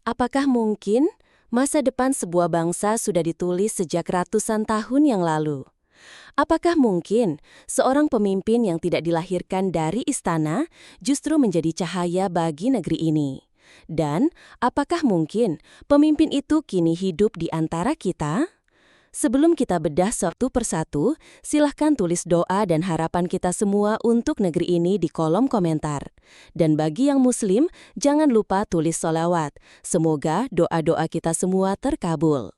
Apakah mungkin masa depan sebuah bangsa sudah ditulis sejak ratusan tahun yang lalu? Apakah mungkin seorang pemimpin yang tidak dilahirkan dari istana justru menjadi cahaya bagi negeri ini? Dan apakah mungkin pemimpin itu kini hidup di antara kita? Sebelum kita bedah satu persatu, silahkan tulis doa dan harapan kita semua untuk negeri ini di kolom komentar. Dan bagi yang muslim, jangan lupa tulis sholawat. Semoga doa-doa kita semua terkabul.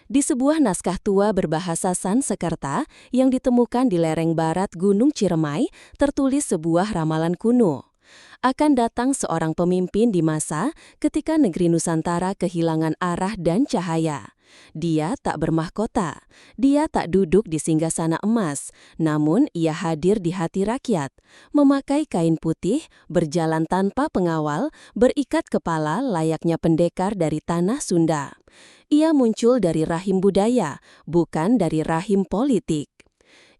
Di sebuah naskah tua berbahasa Sanskerta yang ditemukan di lereng barat Gunung Ciremai, tertulis sebuah ramalan kuno. Akan datang seorang pemimpin di masa ketika negeri Nusantara kehilangan arah dan cahaya. Dia tak bermahkota, dia tak duduk di singgasana emas, namun ia hadir di hati rakyat, memakai kain putih, berjalan tanpa pengawal, berikat kepala layaknya pendekar dari tanah Sunda. Ia muncul dari rahim budaya, bukan dari rahim politik.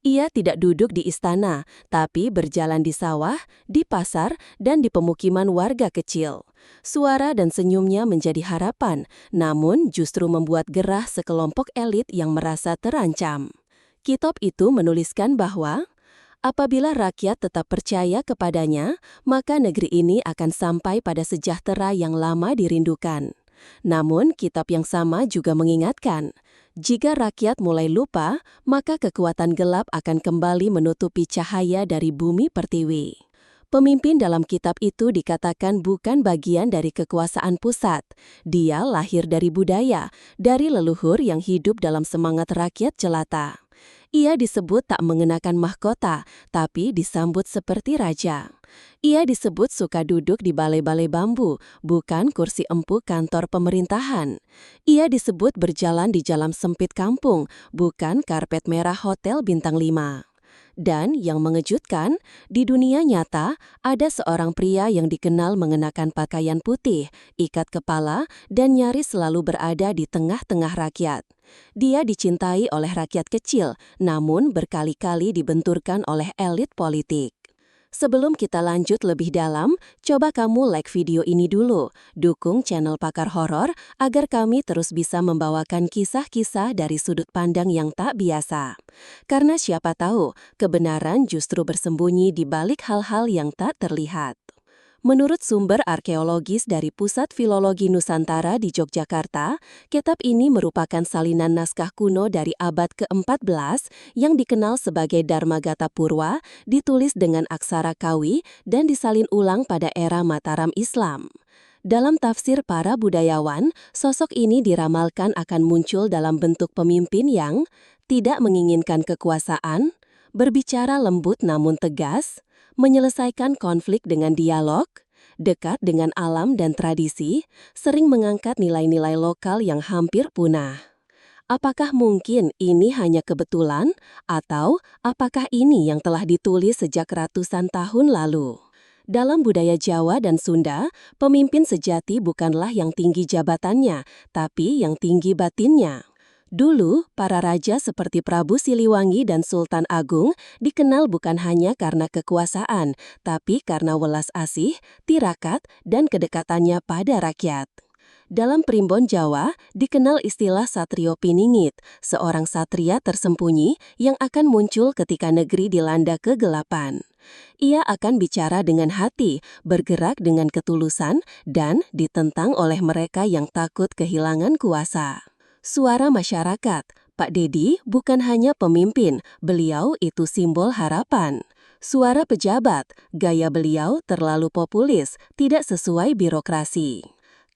Ia tidak duduk di istana, tapi berjalan di sawah, di pasar, dan di pemukiman warga kecil. Suara dan senyumnya menjadi harapan, namun justru membuat gerah sekelompok elit yang merasa terancam. Kitab itu menuliskan bahwa apabila rakyat tetap percaya kepadanya, maka negeri ini akan sampai pada sejahtera yang lama dirindukan. Namun, kitab yang sama juga mengingatkan, jika rakyat mulai lupa, maka kekuatan gelap akan kembali menutupi cahaya dari bumi pertiwi. Pemimpin dalam kitab itu dikatakan bukan bagian dari kekuasaan pusat. Dia lahir dari budaya, dari leluhur yang hidup dalam semangat rakyat jelata. Ia disebut tak mengenakan mahkota, tapi disambut seperti raja. Ia disebut suka duduk di balai-balai bambu, bukan kursi empuk kantor pemerintahan. Ia disebut berjalan di jalan sempit kampung, bukan karpet merah hotel bintang 5. Dan yang mengejutkan, di dunia nyata ada seorang pria yang dikenal mengenakan pakaian putih, ikat kepala, dan nyaris selalu berada di tengah-tengah rakyat. Dia dicintai oleh rakyat kecil, namun berkali-kali dibenturkan oleh elit politik. Sebelum kita lanjut lebih dalam, coba kamu like video ini dulu. Dukung channel Pakar Horor agar kami terus bisa membawakan kisah-kisah dari sudut pandang yang tak biasa. Karena siapa tahu, kebenaran justru bersembunyi di balik hal-hal yang tak terlihat. Menurut sumber arkeologis dari Pusat Filologi Nusantara di Yogyakarta, kitab ini merupakan salinan naskah kuno dari abad ke-14 yang dikenal sebagai Dharmagata Purwa, ditulis dengan aksara Kawi dan disalin ulang pada era Mataram Islam. Dalam tafsir para budayawan, sosok ini diramalkan akan muncul dalam bentuk pemimpin yang tidak menginginkan kekuasaan, berbicara lembut namun tegas, menyelesaikan konflik dengan dialog, dekat dengan alam dan tradisi, sering mengangkat nilai-nilai lokal yang hampir punah. Apakah mungkin ini hanya kebetulan, atau apakah ini yang telah ditulis sejak ratusan tahun lalu? Dalam budaya Jawa dan Sunda, pemimpin sejati bukanlah yang tinggi jabatannya, tapi yang tinggi batinnya. Dulu, para raja seperti Prabu Siliwangi dan Sultan Agung dikenal bukan hanya karena kekuasaan, tapi karena welas asih, tirakat, dan kedekatannya pada rakyat. Dalam Primbon Jawa, dikenal istilah Satrio Piningit, seorang satria tersembunyi yang akan muncul ketika negeri dilanda kegelapan. Ia akan bicara dengan hati, bergerak dengan ketulusan, dan ditentang oleh mereka yang takut kehilangan kuasa. Suara masyarakat, Pak Dedi bukan hanya pemimpin, beliau itu simbol harapan. Suara pejabat, gaya beliau terlalu populis, tidak sesuai birokrasi.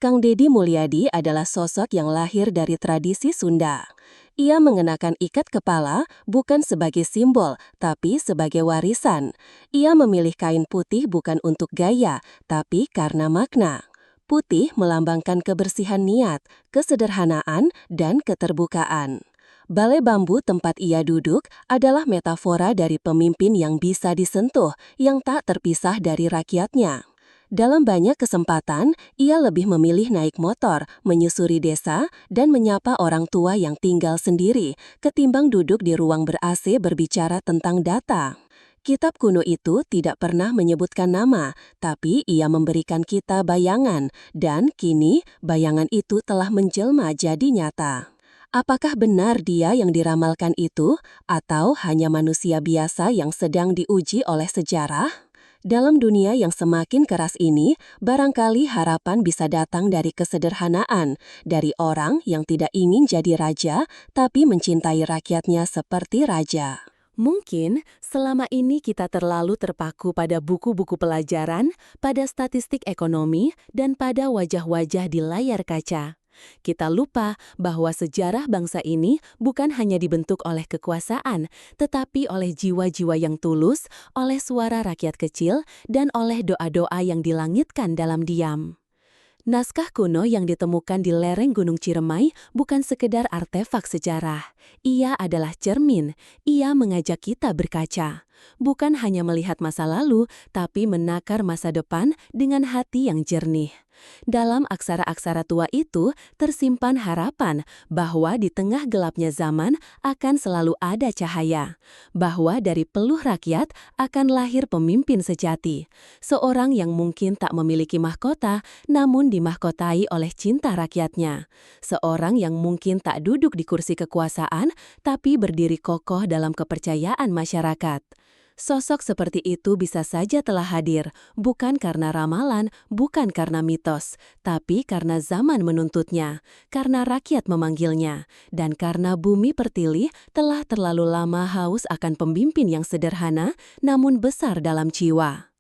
Kang Deddy Mulyadi adalah sosok yang lahir dari tradisi Sunda. Ia mengenakan ikat kepala bukan sebagai simbol, tapi sebagai warisan. Ia memilih kain putih bukan untuk gaya, tapi karena makna. Putih melambangkan kebersihan niat, kesederhanaan, dan keterbukaan. Balai bambu tempat ia duduk adalah metafora dari pemimpin yang bisa disentuh, yang tak terpisah dari rakyatnya. Dalam banyak kesempatan, ia lebih memilih naik motor, menyusuri desa, dan menyapa orang tua yang tinggal sendiri, ketimbang duduk di ruang ber-AC berbicara tentang data. Kitab kuno itu tidak pernah menyebutkan nama, tapi ia memberikan kita bayangan, dan kini bayangan itu telah menjelma jadi nyata. Apakah benar dia yang diramalkan itu, atau hanya manusia biasa yang sedang diuji oleh sejarah? Dalam dunia yang semakin keras ini, barangkali harapan bisa datang dari kesederhanaan, dari orang yang tidak ingin jadi raja, tapi mencintai rakyatnya seperti raja. Mungkin selama ini kita terlalu terpaku pada buku-buku pelajaran, pada statistik ekonomi, dan pada wajah-wajah di layar kaca. Kita lupa bahwa sejarah bangsa ini bukan hanya dibentuk oleh kekuasaan, tetapi oleh jiwa-jiwa yang tulus, oleh suara rakyat kecil, dan oleh doa-doa yang dilangitkan dalam diam. Naskah kuno yang ditemukan di lereng Gunung Ciremai bukan sekedar artefak sejarah. Ia adalah cermin, ia mengajak kita berkaca. Bukan hanya melihat masa lalu, tapi menakar masa depan dengan hati yang jernih. Dalam aksara-aksara tua itu tersimpan harapan bahwa di tengah gelapnya zaman akan selalu ada cahaya, bahwa dari peluh rakyat akan lahir pemimpin sejati, seorang yang mungkin tak memiliki mahkota namun dimahkotai oleh cinta rakyatnya, seorang yang mungkin tak duduk di kursi kekuasaan tapi berdiri kokoh dalam kepercayaan masyarakat. Sosok seperti itu bisa saja telah hadir, bukan karena ramalan, bukan karena mitos, tapi karena zaman menuntutnya, karena rakyat memanggilnya, dan karena bumi pertiwi telah terlalu lama haus akan pemimpin yang sederhana, namun besar dalam jiwa.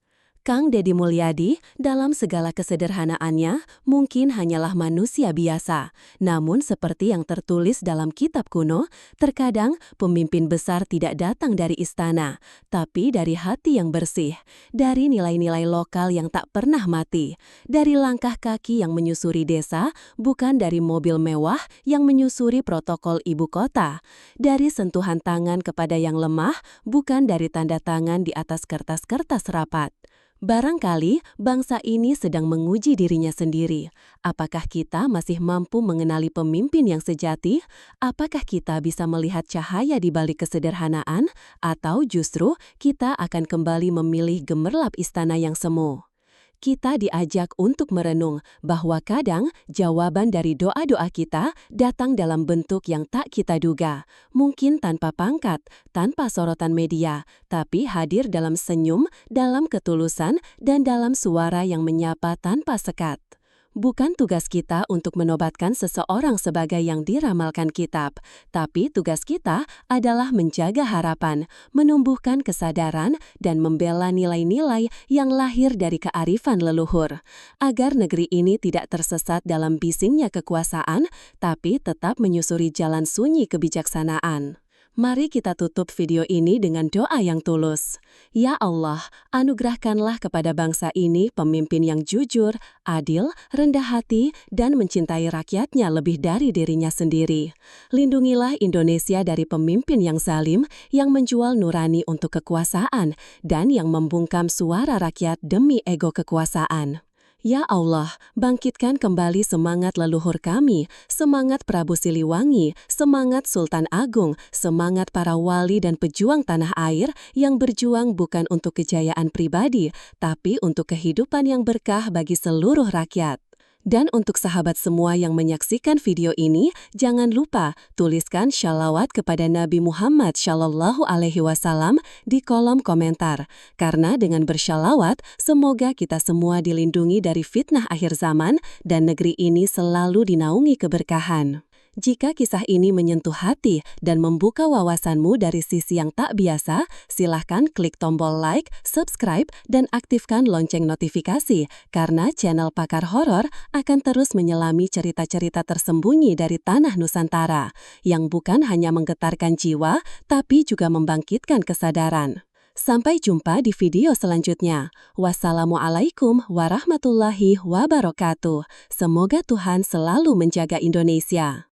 Kang Deddy Mulyadi, dalam segala kesederhanaannya, mungkin hanyalah manusia biasa. Namun seperti yang tertulis dalam kitab kuno, terkadang pemimpin besar tidak datang dari istana, tapi dari hati yang bersih, dari nilai-nilai lokal yang tak pernah mati, dari langkah kaki yang menyusuri desa, bukan dari mobil mewah yang menyusuri protokol ibu kota, dari sentuhan tangan kepada yang lemah, bukan dari tanda tangan di atas kertas-kertas rapat. Barangkali bangsa ini sedang menguji dirinya sendiri. Apakah kita masih mampu mengenali pemimpin yang sejati? Apakah kita bisa melihat cahaya di balik kesederhanaan? Atau justru kita akan kembali memilih gemerlap istana yang semu? Kita diajak untuk merenung bahwa kadang jawaban dari doa-doa kita datang dalam bentuk yang tak kita duga. Mungkin tanpa pangkat, tanpa sorotan media, tapi hadir dalam senyum, dalam ketulusan, dan dalam suara yang menyapa tanpa sekat. Bukan tugas kita untuk menobatkan seseorang sebagai yang diramalkan kitab, tapi tugas kita adalah menjaga harapan, menumbuhkan kesadaran, dan membela nilai-nilai yang lahir dari kearifan leluhur, agar negeri ini tidak tersesat dalam bisingnya kekuasaan, tapi tetap menyusuri jalan sunyi kebijaksanaan. Mari kita tutup video ini dengan doa yang tulus. Ya Allah, anugerahkanlah kepada bangsa ini pemimpin yang jujur, adil, rendah hati, dan mencintai rakyatnya lebih dari dirinya sendiri. Lindungilah Indonesia dari pemimpin yang zalim, yang menjual nurani untuk kekuasaan, dan yang membungkam suara rakyat demi ego kekuasaan. Ya Allah, bangkitkan kembali semangat leluhur kami, semangat Prabu Siliwangi, semangat Sultan Agung, semangat para wali dan pejuang tanah air yang berjuang bukan untuk kejayaan pribadi, tapi untuk kehidupan yang berkah bagi seluruh rakyat. Dan untuk sahabat semua yang menyaksikan video ini, jangan lupa tuliskan shalawat kepada Nabi Muhammad Shallallahu Alaihi Wasallam di kolom komentar. Karena dengan bershalawat, semoga kita semua dilindungi dari fitnah akhir zaman dan negeri ini selalu dinaungi keberkahan. Jika kisah ini menyentuh hati dan membuka wawasanmu dari sisi yang tak biasa, silahkan klik tombol like, subscribe, dan aktifkan lonceng notifikasi, karena channel Pakar Horor akan terus menyelami cerita-cerita tersembunyi dari tanah Nusantara, yang bukan hanya menggetarkan jiwa, tapi juga membangkitkan kesadaran. Sampai jumpa di video selanjutnya. Wassalamualaikum warahmatullahi wabarakatuh. Semoga Tuhan selalu menjaga Indonesia.